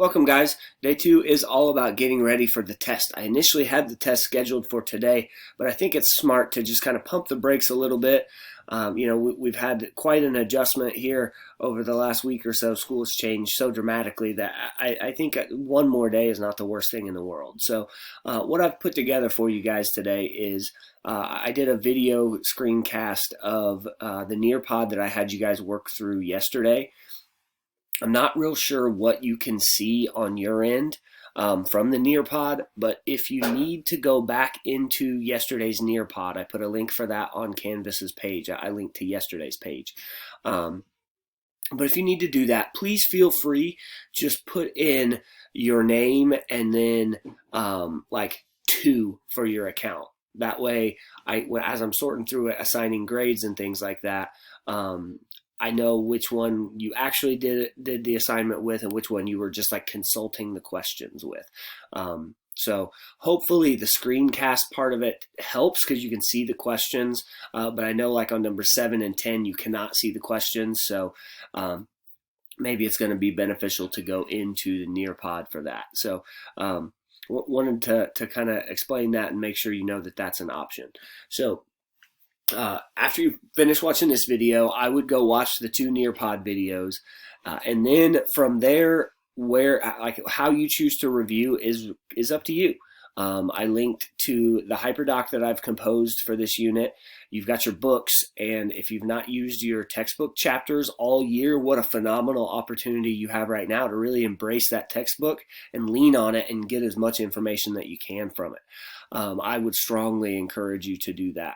Welcome guys. Day 2 is all about getting ready for the test. I initially had the test scheduled for today, but I think it's smart to just kind of pump the brakes a little bit. We've had quite an adjustment here over the last week or so. School has changed so dramatically that I think one more day is not the worst thing in the world. So what I've put together for you guys today is I did a video screencast of the Nearpod that I had you guys work through yesterday. I'm not real sure what you can see on your end from the Nearpod, but if you need to go back into yesterday's Nearpod, I put a link for that on Canvas's page. I linked to yesterday's page. But if you need to do that, please feel free. Just put in your name and then like 2 for your account. That way, as I'm sorting through it, assigning grades and things like that, I know which one you actually did the assignment with and which one you were just like consulting the questions with. So hopefully the screencast part of it helps because you can see the questions, but I know like on number 7 and 10 you cannot see the questions, so maybe it's going to be beneficial to go into the Nearpod for that. So wanted to kind of explain that and make sure you know that that's an option. So after you finish watching this video, I would go watch the 2 Nearpod videos, and then from there, how you choose to review is up to you. I linked to the hyperdoc that I've composed for this unit. You've got your books, and if you've not used your textbook chapters all year, what a phenomenal opportunity you have right now to really embrace that textbook and lean on it and get as much information that you can from it. I would strongly encourage you to do that.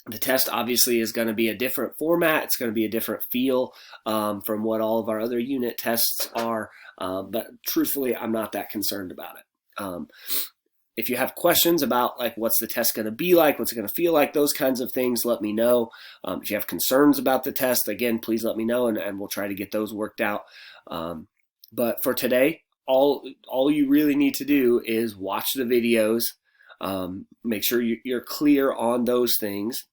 The test obviously is going to be a different format. It's going to be a different feel from what all of our other unit tests are, but truthfully, I'm not that concerned about it. If you have questions about like what's the test going to be like, what's it going to feel like, those kinds of things, let me know. If you have concerns about the test, again, please let me know, and we'll try to get those worked out. But for today, all you really need to do is watch the videos, make sure you're clear on those things,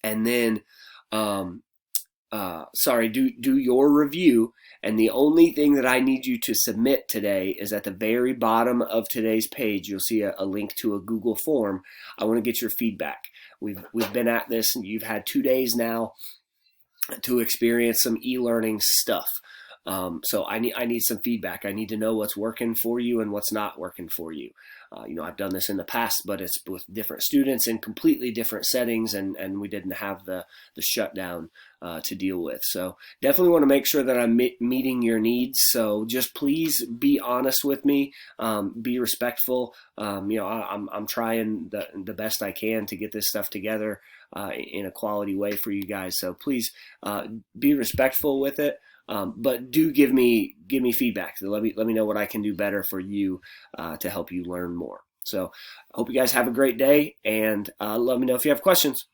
and then do your review. And the only thing that I need you to submit today is at the very bottom of today's page. You'll see a link to a Google form. I want to get your feedback. We've been at this, and you've had 2 days now to experience some e-learning stuff. So I need some feedback. I need to know what's working for you and what's not working for you. I've done this in the past, but it's with different students in completely different settings, and we didn't have the shutdown to deal with. So definitely want to make sure that I'm meeting your needs. So just please be honest with me, be respectful. I'm trying the best I can to get this stuff together in a quality way for you guys. So please be respectful with it. But do give me feedback. Let me know what I can do better for you to help you learn more. So I hope you guys have a great day, and let me know if you have questions.